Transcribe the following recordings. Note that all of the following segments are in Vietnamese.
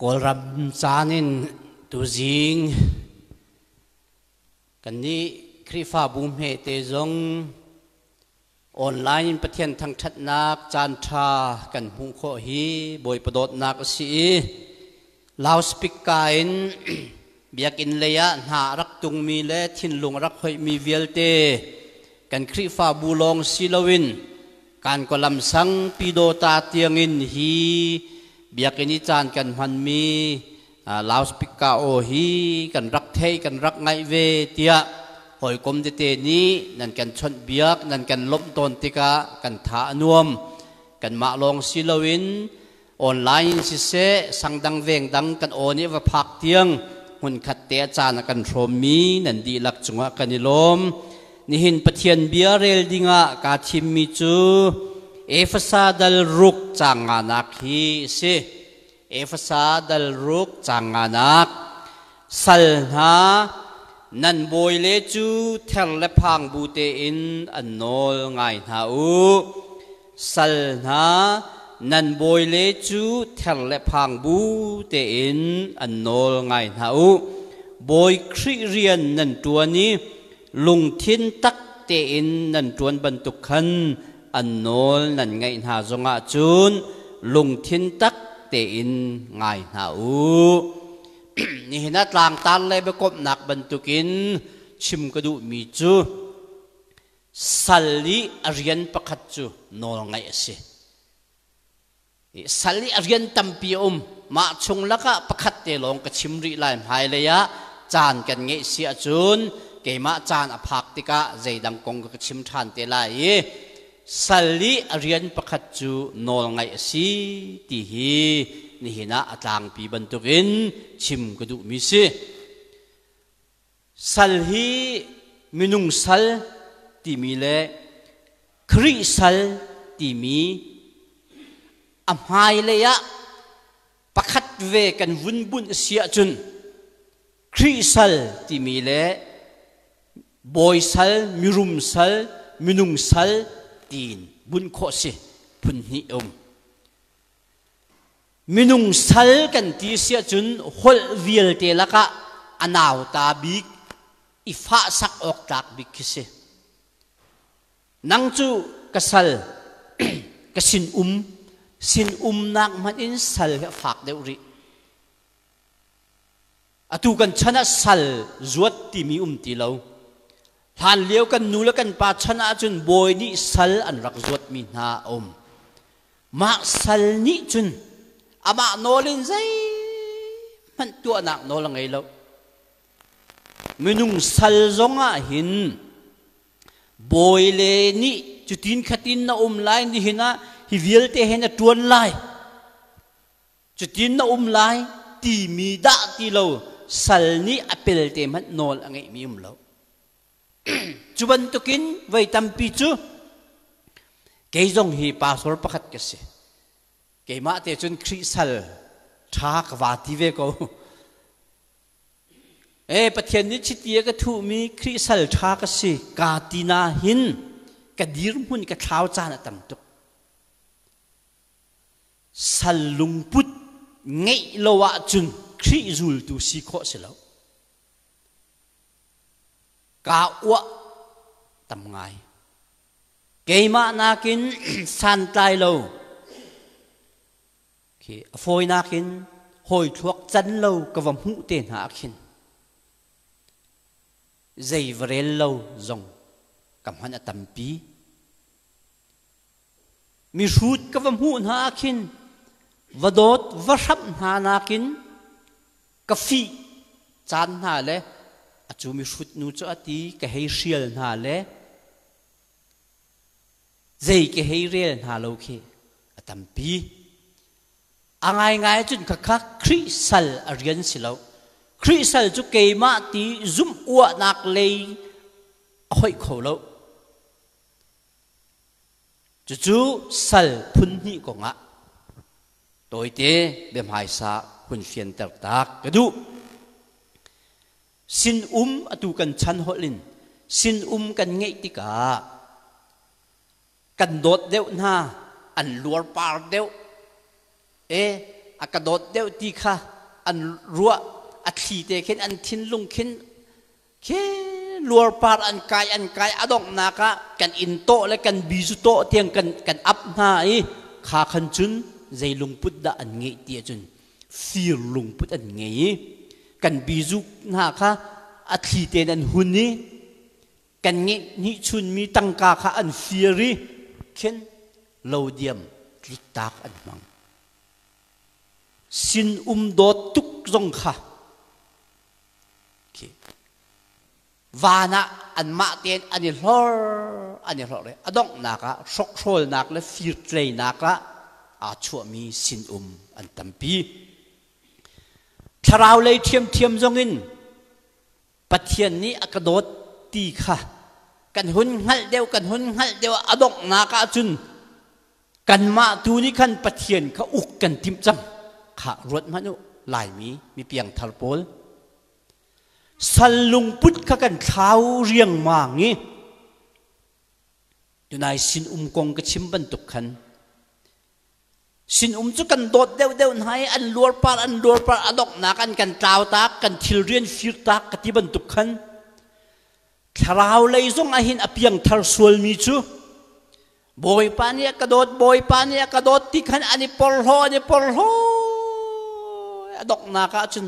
กอลรับจานินตุจิงกันนี้คริฟ้าบุมเหตุจงออนไลน์ประเทศทางชัดนักจานทากันหุงโคฮีบอยประดดนักสีลาวสปิกเกอร์เบียกินเลยะหารักตุงมีเล่ทินลุงรักหอยมีเวลเตกันคริฟ้าบุลองศิลวินการกลำสังปีโดตาเตียงินฮีเบียกินิจานกันพันมีลาวสปิกเกอร์โอฮีกันรักเทกันรักไงเวเตียหอยกลมเตนี้นั่นกันชนเบียกนั่นกันล้มต้นติกากันถานวมกันมาลองศิลวินออนไลน์สิเสสังดังเวงดังกันโอนี้ว่าพักเตียงหุ่นขัดเตะจานกันโรมีนั่นดีหลักจังหวะกันนิลมนี่หินปะเทียนเบียเรลดิงะกาทิมมิจูเอฟซาดัลรุกจางานักฮีสิเอฟซาดัลรุกจางานักสัลนานันบอยเลจูเทลเลพังบูเตอินอันโนลไงนาอูสัลนานันบอยเลจูเทลเลพังบูเตอินอันโนลไงนาอูบอยคริเรียนนันตัวนี้ลุงทินตักเตอินนันจวนบรรทุกขันอันโนลนันไงนาจงอาจูนลุงทินตักเตอินไงนาอูนี่เห็นนัดลางตันเลยไปกบหนักบรรทุกินชิมกระดูมีจูสัลลีอริยันประคัดจูโนลไงสิสัลลีอริยันตัมปีมาชงละก็ประคัดเตลงกับชิมริไลหายเลยะจานกันเงเสียจูนเกมาจานอภักติกะใจดังกงกับชิมทานเตลายสัลลีอริยันประคัดจูโนลไงสิตีฮีนี่เห็นนะต่างปีบรรทุกินชิมกระดูมิสิสัลฮีมินุงสัลที่มีเล่คริสัลที่มีอำหายเลยะประคัดเวกันวุ่นบุญเสียจนคริสัลที่มีเล่บอยสัลมิรุมสัลมินุงสัลตีนบุญโคสิพุนนิอมมินุงสัลกันที่เสียจุนฮอลวิลเตละกะอนาวตาบิกอิฟะสักออกจากบิกเสนังจูกสัลกสินนักมันอินสัลฝากเดวริอตุกันชนะสัลจวดที่มีตีเลาทานเลี้ยวกันนูแล้วกันปาชนะจุนบอยนี่สัลอันรักจวดมีนามาสัลนี่จุนอามาโนลินใจมันตัวหนักโนลังไงแล้วมินุงสัลจงอาหินบอยเลนี่จุดทินขัดินน่าไลนี่หินะฮิวิลเตเห็นตัวไลจุดทินน่าไลตีมีดาตีเราสัลนี่อเปลเตมันโนลังไงมีแล้วจุบันตุกินไว้ตั้มปีจูเกยจงฮีปาสอร์ประคัดกันสิเกมาเตจุนคริสัลทากวาติเวโกประเทศนี้ชิดเยก็ถูมีคริสัลทากสิกาตินาหินกระดิรมุนกระเท้าจานตั้มตุกสัลลุงพุทเงยโลวะจุนคริจูลตุสิโคสิแล้วกาอวะตำไงเกมานากินสันไตโลฟอยนักินหอยทวกจันเลวกับว่าหูเตนหากินใจวเรลเลวจงกับหันตัมปีมีชุดกับว่าหูหากินวดดวชับหานากินกาฟีจานหาเลอจูมีชุดนูจอตีกะให้เชียลหาเลใจกะให้เรียนหาโลเคตัมปีง่ายจุนคักคริสัลอริยันสิแล้วคริสัลจุเกมาตีซุ่มอ้วนักเลยหอยเขาแล้วจู่สัลพุนนี่ก็งะตัวเตะเบมหายสาหุ่นเฟียนตักกระดูสินอตุกันชันหอลินสินกันเงยติกากันโดดเดวหน้าอันลัวปาร์เดว อากระโดดเดียวตีค่ะอันรัวอัดขีเตะขึ้นอันทิ้นลุงขึ้นแค่ลัวปาร์อันกายอดอกนักกันอินโตและกันบิจุโตเทียงกันอับหน้าขาขันจุนใจลุงพุทธอันเงี้ยเตียจุนฟีรลุงพุทธอันเงี้ยกันบิจุหน้าค่ะอัดขีเตะอันหุ่นนี้กันเงี้ยนิชุนมีตังกาค่ะอันฟีรีขึ้นโลเดียมคลิกตากอันมังสินโดดทุกจงค่ะวานะอันมาเตียนอันนี้หล่อเลยอดองนักะชกโชลนักและฟิร์เตรนักะอาชัวมีสินอันตั้มปีถ้าเราเลยเทียมจงอินปัจเจียนนี้กระโดดตีค่ะกันหุ่นหัลเดียวอดองนักะจุนกันมาตูนี้ขันปัจเจียนเขาอุกกันทิมจังขารถมนุหลายมีเพียงทาร์โพลสัลลุงพุทธกันเท้าเรียงมางี้อยู่ในสินกงกระชิมบรรทุกขันสินจุกันโดดเดียวให้อันลัวปาอดอกนักอันกันเท้าตากกันทิลเรียนฟิร์ตากที่บรรทุกขันคราวเลยส่งอาหินอเพียงทาร์สวลมีจูบอยปานี่กระโดดที่ขันอันนี้ปอลโฮอดอกนักจุน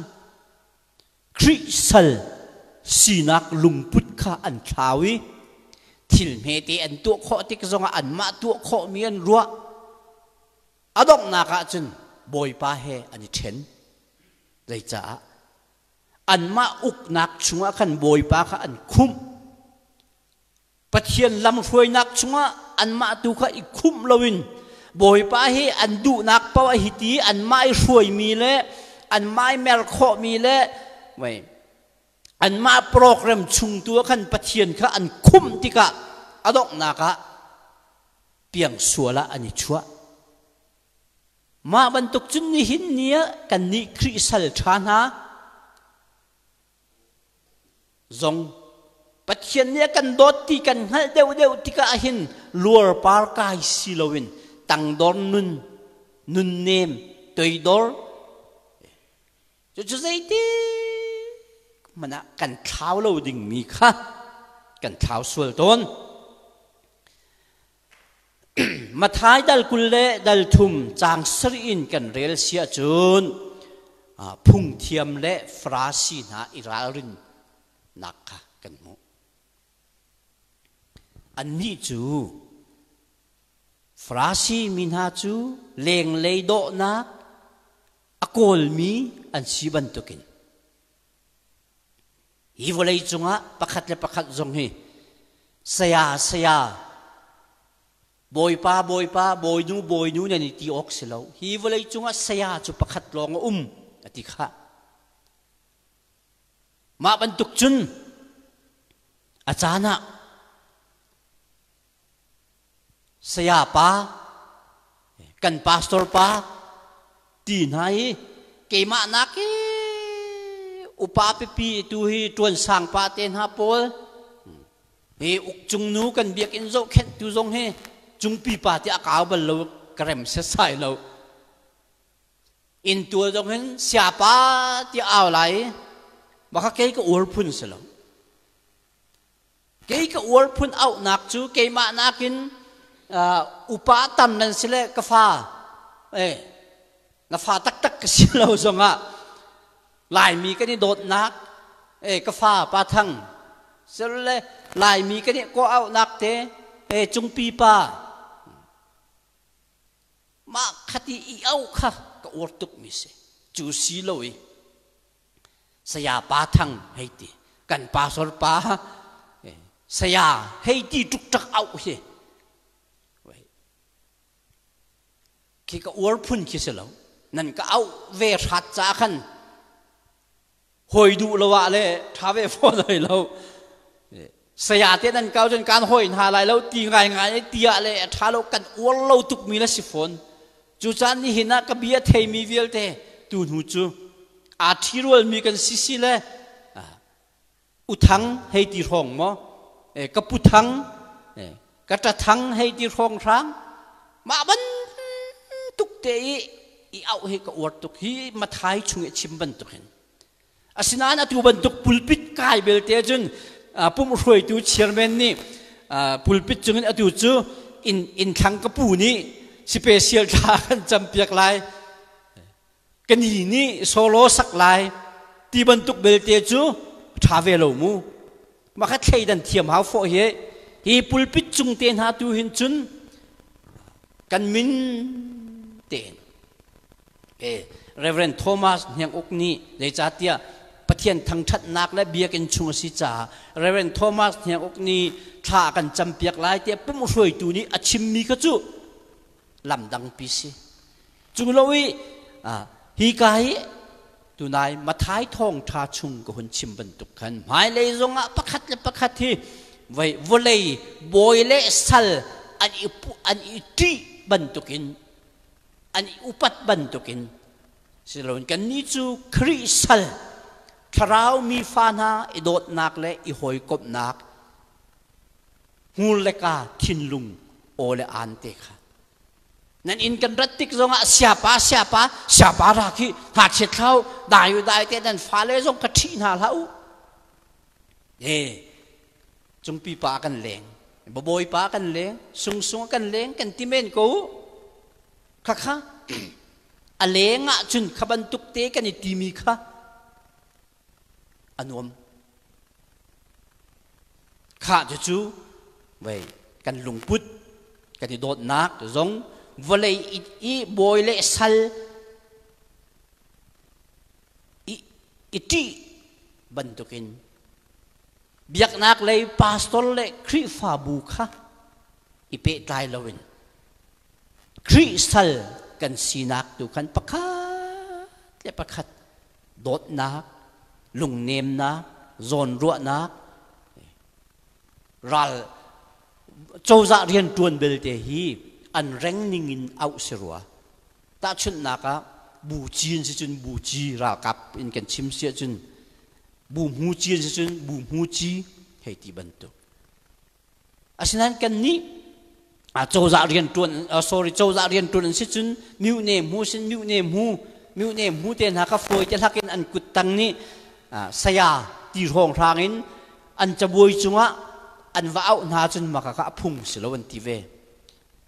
คริสัลสีนักลุงพุทธะอันชาวิทิลเมตีอันตัวข้อที่กระทรวงอันมาตัวข้อมีอันรัวอดอกนักจุนบอยปาเฮอันนี้เช่นเลยจ้าอันมาอุกนักชัวขันบอยปาค่ะอันคุ้มปะเทียนลำรวยนักชัวอันมาตัวค่ะอีกคุ้มลวินบอยปาเฮอันดูนักปาวหิตีอันไม่รวยมีเละอันไม่เมลข้อมีเละไม่อันมาโปรแกรมชุงตัวขันปะเทียนค่ะอันคุ้มที่กะอดอกนักะเปียงสัวละอันนี้ชัวมาบรรทุกจุนนี้หินเนี้ยกันนี้คริสัลชานะจงปะเทียนเนี้ยกันโดดตีกันให้เดียวที่กะหินลัวปาร์กายซิลวินตังดอนนุนเนมตัวดอร์จะใจดีมันกันเท้าเราดิ่งมีค่ะกันเท้าสวลต้นมาท้ายดัลกุลเล่ดัลทุมจางสรินกันเรลเสียจุนพุ่งเทียมเล่ฟราซีนาอิรารินนักค่ะกันมุอันนี้จูฟราซีมินาจูเลงเลยโดนักอโกลมีอันสีบันตุกินฮีวเลยจงะประคัดจงฮีเสียบอยป้าบอยนูเนี่ยนี่ตีออกเสียแล้วฮีวเลยจงะเสียจุประคัดลองอติค่ะมาบรรทุกจุนอาจารย์เสียป้ากันพาสตอร์ป้าตีไหนเกมานักอุปาปีตัวฮีตวนสังปาเตนฮาโปลเฮอุกจุงนูกันเบียกอินโซเข็นตัวจงเฮจุงปีปาที่อากาศบรรลุกระมเสียใส่เราอินตัวจงเห็นเสียปาที่เอาไหลบักเกย์ก็อวดพุ่นเสียแล้วเกย์ก็อวดพุ่นเอาหนักจูเกย์มานักินอุปาตัมนั่นเสียกฟ้ากฟ้าตักก็เสียเราจงอ่ะลายมีก็นี่โดดนักกฟ้าปาทังเสียเลยลายมีก็นี่ก็เอานักเตจุงปีปามาคดีอีเอาค่ะก็อวดตุกมิเสจูซีโลยสยาปาทังให้ตีกันปาสรปาสยาให้ตีตุกตักเอาเฮขี้ก็อวดพุ่นขี้เสลวนั่นก็เอาเวรัดจ้าขันหอยดูละวะเลยท้าเวฟอเลยเราสยาเต้นั่นเก่าจนการหอยหาอะไรแล้วตีง่ายเตียเลยท้าเรากันอวดเราตุกมีละสิฟอนจูจานนี่เห็นนะกบียเทมีเวลเตตูนหูจูอาทิรวลมีกันสิเลยอุทังให้ตีรองมั้งกับปุทังกับจะทังให้ตีรองครั้งมาบันตุกเตะ i au he ka or tuk hi mathai chung chim ban tuk hin asinan atu ban tuk pulpit kai belte jun pum roi tu chairman ni pulpit chung atu chu in thang ka pu ni special tha kan champiak lai kani ni solo sak lai ti ban tuk belte chu travel mu ma kha thei dan thiam hau fo hi pulpit chung ten ha tu hin chun kan min ten Reverend Thomas Nyang Ukni le chatia pathian thang that nak la bia ken chung si cha Reverend Thomas Nyang Ukni tha kan champiak lai te pum roi tu ni achim mi ka chu lam dang pi si chung lowi hi kai tu nai mathai thong tha chung ko hun chim ban tuk khan mai le zonga pakhat le pakhat hi vai volei boy le sal an i ti ban tukin an i upat ban tukin silon kan ni chu krisal tharau mi fana idot nak le i hoi kop nak hul le ka thinlung ole an te kha nan in kan ratik zonga siapa ra ki ha che thau dai te dan fa le zong ka thi na lau chung pi pa kan leng boy pa kan leng sung kan leng kan timen ko kha alenga chun khaban tuk te kan ti mi kha anom kha chu vậy kan lungput kan dot nak zong volei i boy le sal i ti ban tukin biak nak le pastor le khri fa bu kha i pe tai lawin khri sal kan sinak tu kan pakhat dot nak lung nem na zon ruwa nak ral châu dạ riêng tuần bel te hi an reng ning in au serwa ta chun naka bu chin si chun bu chi ra kap in kan chim sia chun bu mu chin si chun bu mu chi hei ti bantu asinan kan ni châu dạ riêng tuần châu dạ riêng tuần si chun miu ne mu sin miu ne mu ten ha ka foi te hakin an kut tang ni saya ti rong rangin an chaboi chunga an vau na chun makaka phung silowan ti ve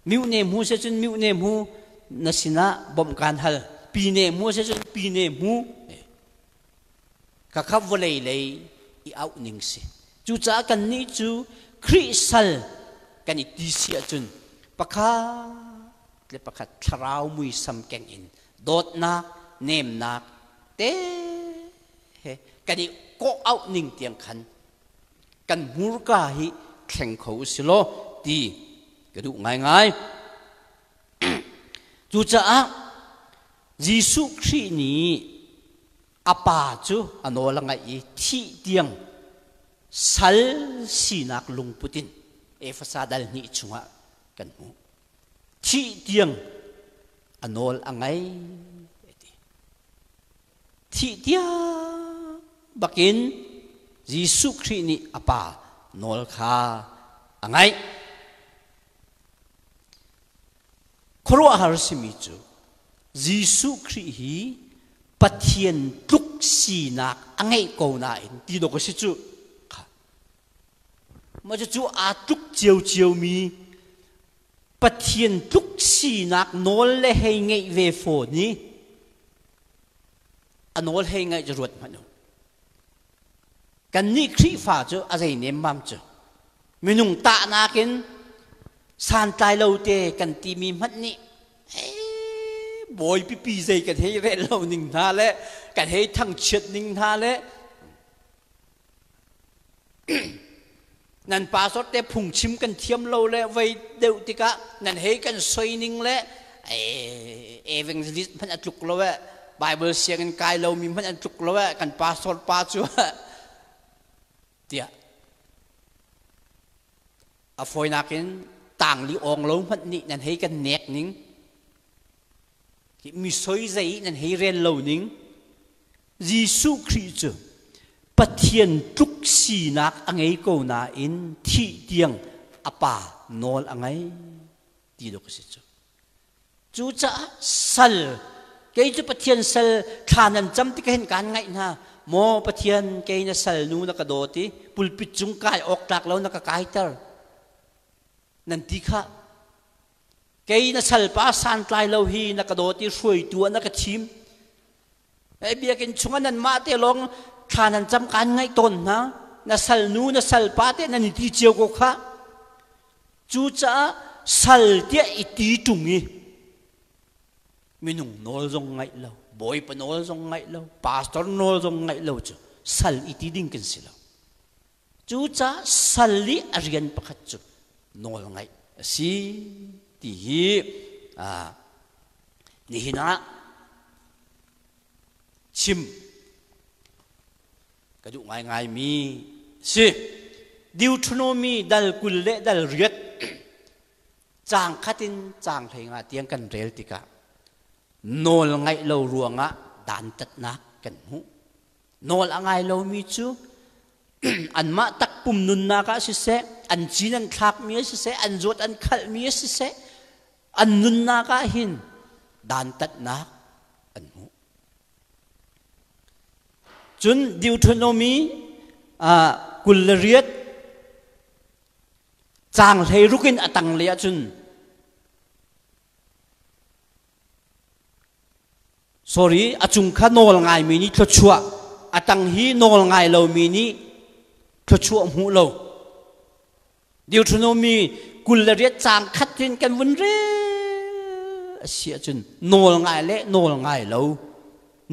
miu ne mu se chun miu ne mu nasina bom kan hal pi ne mu se chun pi ne mu ka khap volei lei I au ning se chu cha kan ni chu krisal kan I ti sia chun pakhat tharau mui sam keng in dot na nem na te he kan I ko au ning tiang khan kan murka hi kheng khou silo ti kadu ngai chu cha Jisu Christ ni apa chu anola ngai thi tiang sal sinak lungputin efasadal ni chunga kan mu thi tiang anol angai thi tiang bakin Jisu Christ ni apa nol kha angai khoro har simi chu Jisu Christ hi pathian tuk sinak angai ko na in ti do ko si chu kha ma chu a tuk chiu mi pathian tuk sinak nol le hei ngai ve fo ni anol hei ngai jarut ma no kan ni khri fa chu a zai nem mam chu minung ta na kin san tai lo te kan ti mi mat ni boy pi zai kan hei re lo ning tha le kan hei thang chet ning tha le nan pa sot te phung chim kan thiam lo le vai deu tika nan hei kan soi ning le evangelist phan atluk lo we bible siang kan kai lo mi phan atluk lo we kan pa sot pa chu tia a foi nakin tang li ong lo phan ni nan hei kan nek ning ki mi soi zai nan hei ren lo ning Jisu Christ pathian tuk sinak angai ko na in thi tiang apa nol angai ti do kasi chu cha sal cái chú bắt thiên sal khàn ăn chấm thì cái hình can ngay na mò bắt thiên cái na sal nu na cái đồ tí pulpit chung cái ốc lạc lâu na cái cái tar nan tí khá cái na sal pa san tlai lâu hi na cái đồ tí xuôi tua na cái chim ai bia cái chung anh ma té long khàn ăn chấm can ngay tôn na sal nu na sal pa té na ni tí chiêu cô khá chú cha sal té ít trung nghi mình nung nol rong ngay lâu boy pa nol rong ngay lâu pastor nol rong ngay lâu chứ sal ít đinh kinh xí lâu chú cha sali arian pakhat chu nol ngay si ti hi ni hina chim cái dụ ngay ngay mi si Deuteronomy dal kulle dal riết chang khatin chang thei nga tiang kan rel tika nol ngay lâu ruộng á đàn tật nát cần hú nol ngay lâu mi chu anh ma tắc pum nun na ka si se anh chín anh khạc mi si se anh ruột anh khal mi si se anh nun na ka hin đàn tật nát anh hú chun Deuteronomy kulriat chang thei rukin atang le chun sorry achung kha nol ngai mi ni thchua atang hi nol ngai lo mi ni thchua mu lo Deuteronomy kulriat chang khatin kan vun re sia chun nol ngai le nol ngai lo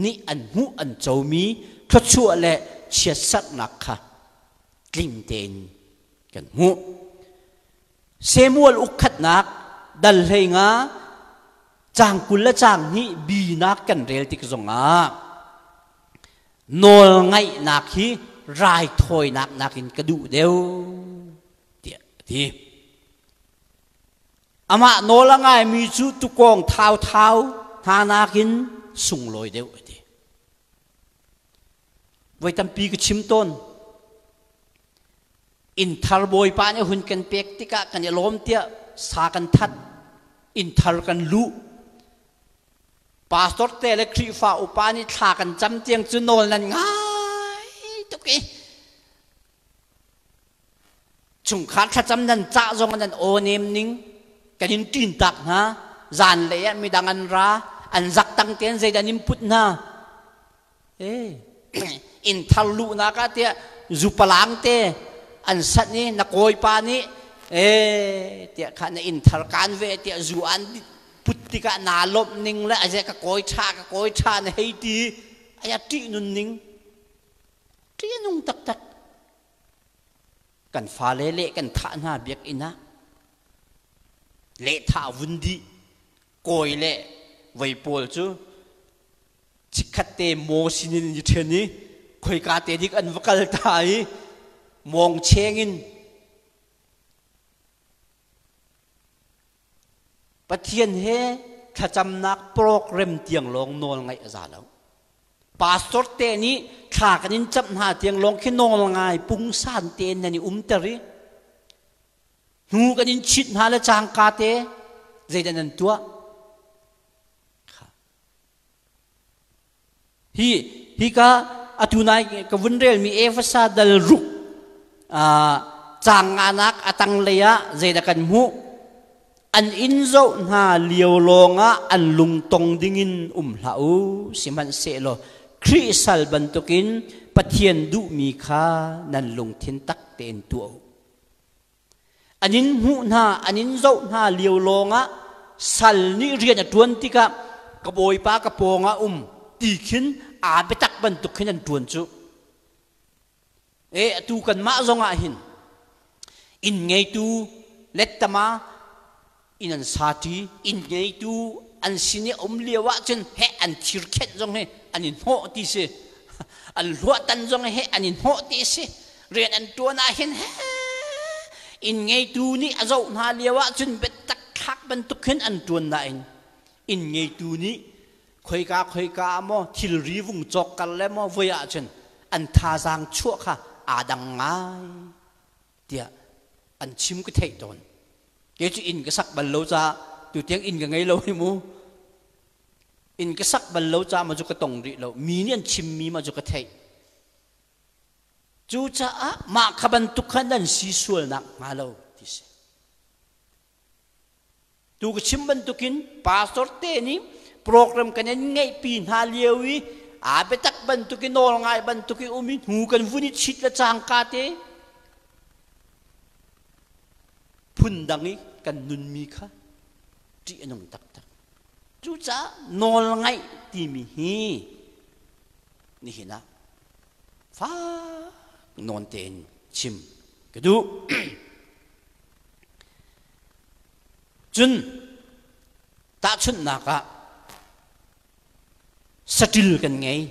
ni an hu an chau mi thchua le chia sat nak kha klim ten kan hu Samuel ukhat nak dal hei nga chang kula chang hi bi nak kan rel tik zonga nol ngai nak hi rai thoi nak nakin kadu deu ti ama nol ngai mi chu tu kong thau thau tha nakin sung loi deu ti voi tampi ke chim ton in thar boy pa ne hun kan pek tika kan lom tia sa kan that in thar kan lu pastor te le khri fa upani tha kan cham tiang chu nol nan ngai to ki chung khat tha cham nan cha jong nan o nem ning kan in tin tak ha zan le mi dangan ra an zak tang ten zai dan im put na in thar lu na ka tia zu palang te an sat ni na koi pa ni tia kha na in thar kan ve tia zu an putti ka na lop ning la aje ka koi tha na hei ti aya ti nun ning ti nung tak tak kan fa le le kan tha na biak ina le tha vundi koi le vai pol chu chikhate mo sinin ni theni khoi ka te dik an vakal thai mong chengin pathian he khacham nak program tiang long nol ngai za lo pastor te ni kha kanin chap na tiang long khi nol ngai pung san te nani tari hu kanin chit na la chang ka te zaidan an tua hi ka atunai ka vunrel mi efasa dal ruk chang anak atang leya zaida kan mu an inzo na liao longa an lung tong dingin hlau siman se lo krisal bantukin pathian du mi kha nan lung thin tak ten tu anin hu na anin zo na liao longa sal ni rian atun tika ka boy pa ka ponga tikhin a betak bantukin an tuan chu tu kan ma zonga hin in ngay tu letama in an sati in ngay tu an sini liawa chen he an thirkhet zong he anin ho ti se an lo tan zong he anin ho ti se rian an tuana hin he in ngay tu ni azo na liawa chen betak khak ban tukhin an tuan na in ngay tu ni khoi ka mo thil ri vung chok kal le mo voya chen an tha jang chu kha adang ngai tia an chim cái thei ton ke chu in cái sak bal lo cha tu tiang in cái ngai lo hi mu in cái sắc bần lâu cha mà chú cái tổng rị lâu mì niên chim mì mà chú cái thấy chú cha mà khá bần tục khăn đàn xí xuân nặng mà lâu thì sẽ chú cái chim bần tục in pastor tên ní program cái nên ngay pin hà liêu ý bê tắc bần tục in nol ngay bần tục in umi hù cần vui ní chít là chàng ca tế phun đăng ý cần nun mi khá trị nông tắc tắc chú cha nol ngay thì mi hi ni hi na phá non tên chim cái đủ chun ta chun na ka satil kan ngay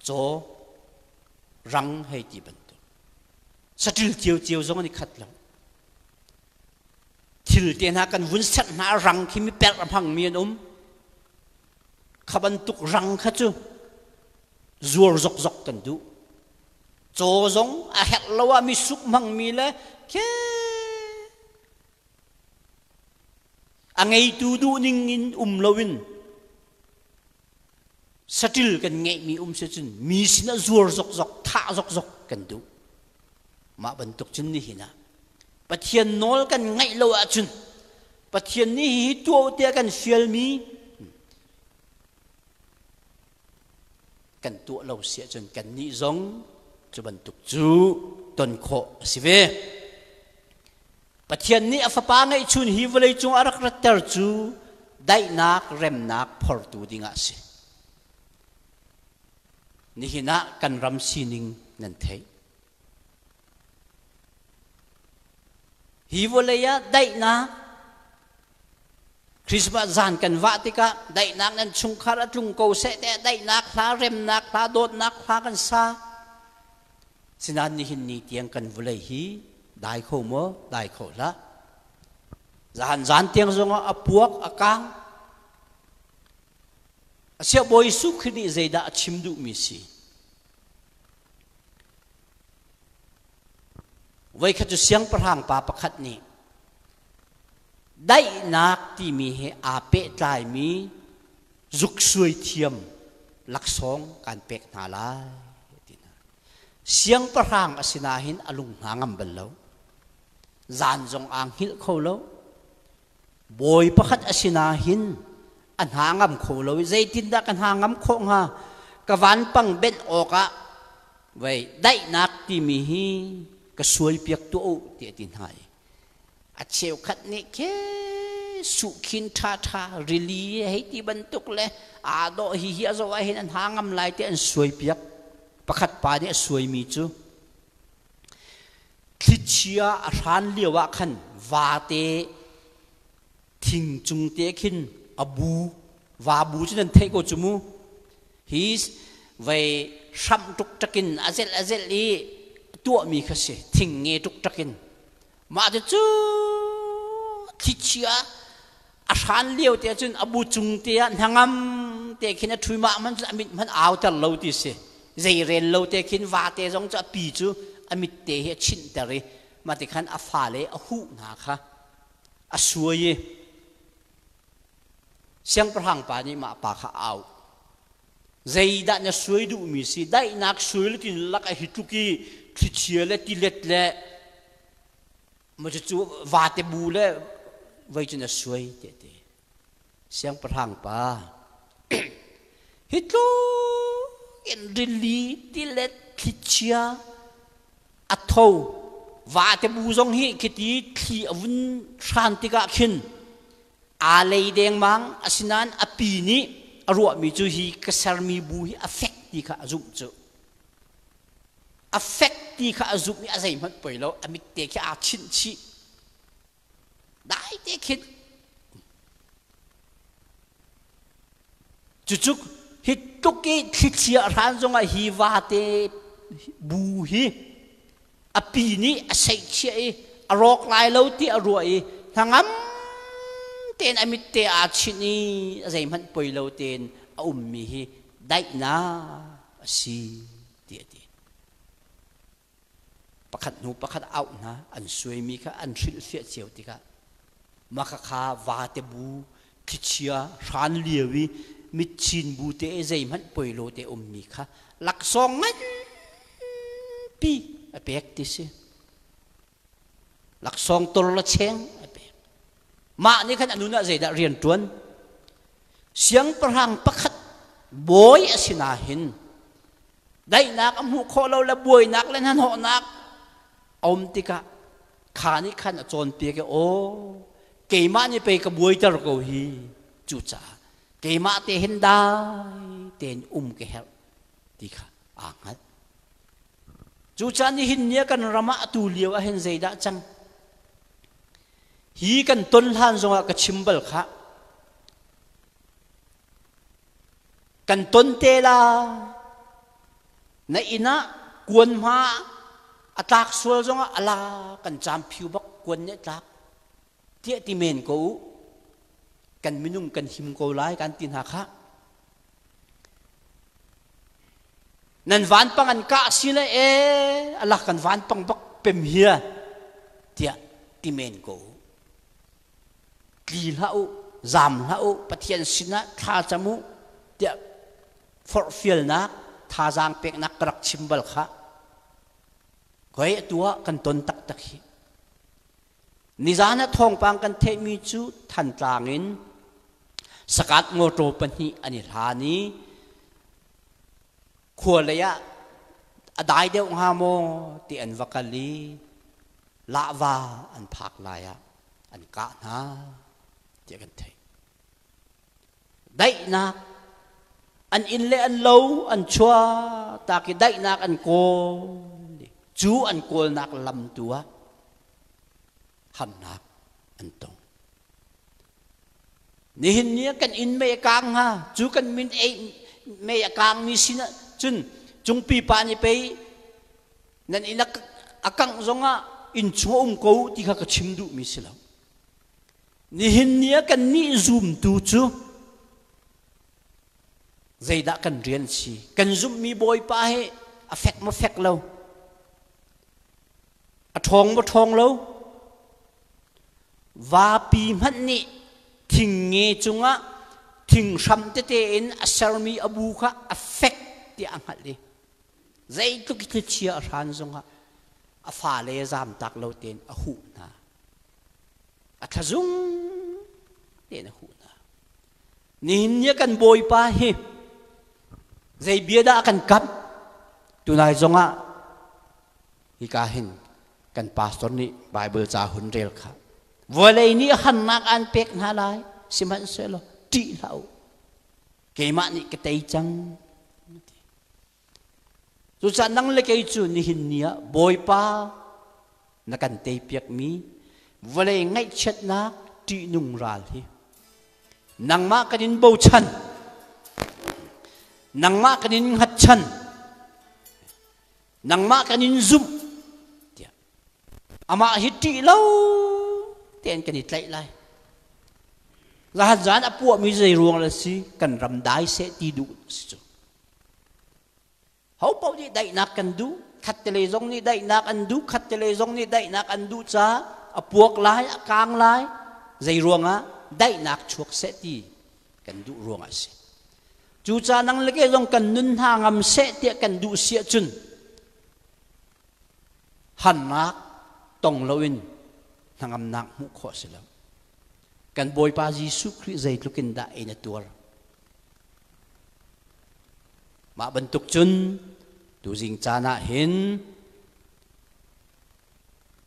cho răng hay gì bận satil chiều chiều giống như khát lắm thil tiền ha kan vun sat na răng khi mi pek ram hang mian khaban tuk răng kha chu zuar zok zok kan du cho zong a het lawa mi suk mang mi la ke angai tu du ning in lowin satil kan ngai mi se chun mi sina zuar zok zok tha zok zok kan du ma ban tuk chun ni hina pathian nol kan ngai lo a chun pathian ni hi tu te kan fial mi kan tu lo sia chun kan ni zong chu ban tuk chu ton kho sive pathian ni afapa ngai chun hi volei chung arak ratter chu dai nak rem nak phor tu dinga se ni hina kan ram sining nan thei hi voleya dai na Christmas zan kan vatika dai nak nan chung khara chung ko se te dai nak hla rem nak hla dot nak hla kan sa sinan ni hin ni tiang kan volei hi dai kho mo dai kho la zan zan tiang zonga apuak akang asia boy su khini zeida chimdu mi si vậy khi chúng siang parang pa pakhat ni dai nak ti mi he ape tlai mi zuk suai thiam laksong kan pek na lai siang parang asina hin alung hangam bello zan zong ang hil kholo boy pakhat asina hin an hangam kholo zaitin da kan hangam khong ha kawan pang ben oka vậy dai nak ti mi hi cái suối biếc tu tiệt tin hai, chiều khát nè ke su kin tha tha really hay ti ban tuk le do hi hi zo ai hin an hangam lai te an suối biếc, pakhat pa ne suối mi chu, khitchia a ran liwa khan wa te thing chung te khin abu wa bu chu nan thei ko chumu hi về sam tuk takin azel li tua mi khase thing nge tuk takin ma de chu khichia a san liu te chun abu chung te hangam te khina thui ma man amit man aw tar lo ti se zai ren lo te khin wa te jong cha pi chu amit te he chin tari ma te khan a fa le a hu na kha a suye siang prang pa ni ma pa kha aw zai da na suy du mi si dai nak suy le tin lak a hituki khitchia le ti let le ma chu wa te bu le vai chu na suy te te siang prang pa hitu in really ti let khitchia a tho wa te bu jong hi khiti khi avun shantika khin a lei deng mang asinan api ni arwa mi chu hi kasar mi bu hi affect ti kha azum chu affect ti kha azum ni azai man poilo amit te kha a chin chi dai te khit chu chu hit to ki khitchia ran zonga hi wa te bu hi api ni asai chi arok lai lo ti arwa i thangam tên amit te a chini azai man poilo ten a ummi hi dai na si ti ti pakhat nu pakhat out na an suai mi kha an thil fe cheu ti ka makha kha wa te bu khi chia ran liawi mit chin bu te zai man poilo te mi kha lak song ngan pi apek ti se lak song tol la cheng apek ma ni khan anuna zai da rian tuan siang perang pakhat boy asina hin dai nak amu kholo la boy nak len han ho nak om tika khani khan chon pe ke o ke ma ni pe ka boy tar ko hi chu cha ke ma te hin dai ten ke hel tika angat chu cha ni hin nia kan rama tu liaw a hen zai da chang hi kan ton han zonga ka chimbal kha kan ton te la na ina kuan ma atak sual zonga ala kan cham phiu bak kuan ne tak tie ti men ko kan minung kan him ko lai kan tin ha kha nan van pang an ka sila ala kan van pang bak pem hia tia ti men ko kli lau zam lau pathian sina tha chamu tia for fiel na tha jang pek nak krak chimbal kha koi tua kan ton tak tak hi nizana thong pang kan the mi chu than tlangin sakat ngo to pani ani thani khualeya adai deu nga mo ti an vakali lawa an phak laya an ka na ti kan thei dai na an in le an lo an chua ta ki dai nak an ko chú an kol nak lam tua han nak an tong ni hin nia kan in me kang ha chú kan min e me kang mi sina chun chung pi pa ni pe nan inak akang zonga in chum ko ti kha ka chim du mi sila ni hin nia kan ni zoom tu chu zai da kan rian si kan zoom mi boy pa he affect mo fek lo a thong mo thong lo va pi man ni thing nge chunga thing sam te te in asarmi abu kha affect ti angat le zai tu ki chia ran zonga a fa le zam tak lo ten a hu na a thazung ten a hu na nin nya kan boy pa hi zai bia da kan kap tunai zonga hi ka hin kan pastor ni bible cha hun rel kha volei ni han nak an pek na lai siman selo ti lau ke ma ni ke tei chang tu cha nang le ke chu ni hin nia boy pa na kan tei pek mi volei ngai chet na ti nung ral hi nang ma kanin bo chan nang ma kanin hat chan nang ma kanin zum ama hiti lâu tiền cái nít lại lại là hạt gián áp buộc mi dây ruộng là gì cần rầm đái sẽ đi đủ hậu bao nhiêu đại nạc cần đủ khát tele giống như đại nạc ăn đủ khát tele giống như đại nạc ăn đủ cha áp buộc lại càng lại dây ruộng á đại nạc chuộc sẽ đi cần đủ ruộng á sẽ chú cha năng lực cái giống cần nâng hàng ngầm sẽ tiệt cần đủ sẽ chun hẳn nạc tông lawin nangam nak mu kho sila kan boy pa Jesu Christ zai lukin da ina tur ma bentuk chun tu jing chana hin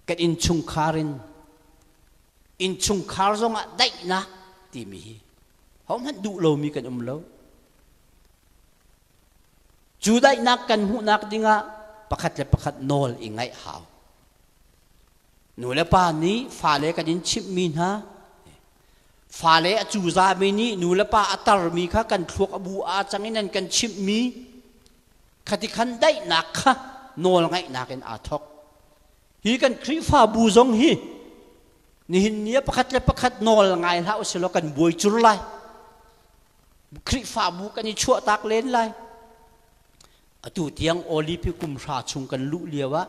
kat in chung kharin in chung khar zonga dai na ti mi hom han du lo mi kan lo chu dai nak kan hu nak dinga pakhat le pakhat nol ingai haw nu le pa ni fa le ka din chip min ha fa le chu za mi ni nu le pa atar mi kha kan thluk abu a changin an kan chip mi khati khan dai nak kha nol ngai nakin a thok hi kan khri fa bu zong hi ni hin nia pakhat le pakhat nol ngai ha usilo kan boi chur lai khri fa bu kan ni chua tak len lai atu tiang olipi kum ra chung kan lu liawa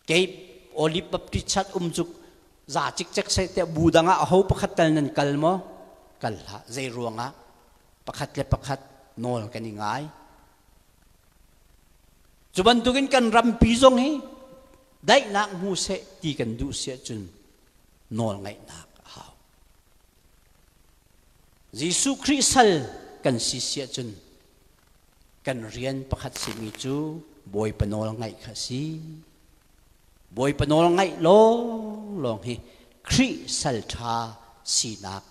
ke olip bapti chat umjuk za chik chak sai te budanga ho pakhatal nan kalmo กันละใจรวงอ่ะประคัดเล็บประคัดโนลกันยังไงจุบันตุกินกันรำปีจงให้ได้นักมูเสตีกันดูเสียจนโนลไงนักฮาวยิสุคริสต์กันสิเสียจนกันเรียนประคัดสิมิจูบอยปนโนลไงข้าสิบอยปนโนลไงลองให้คริสต์ทาสีนัก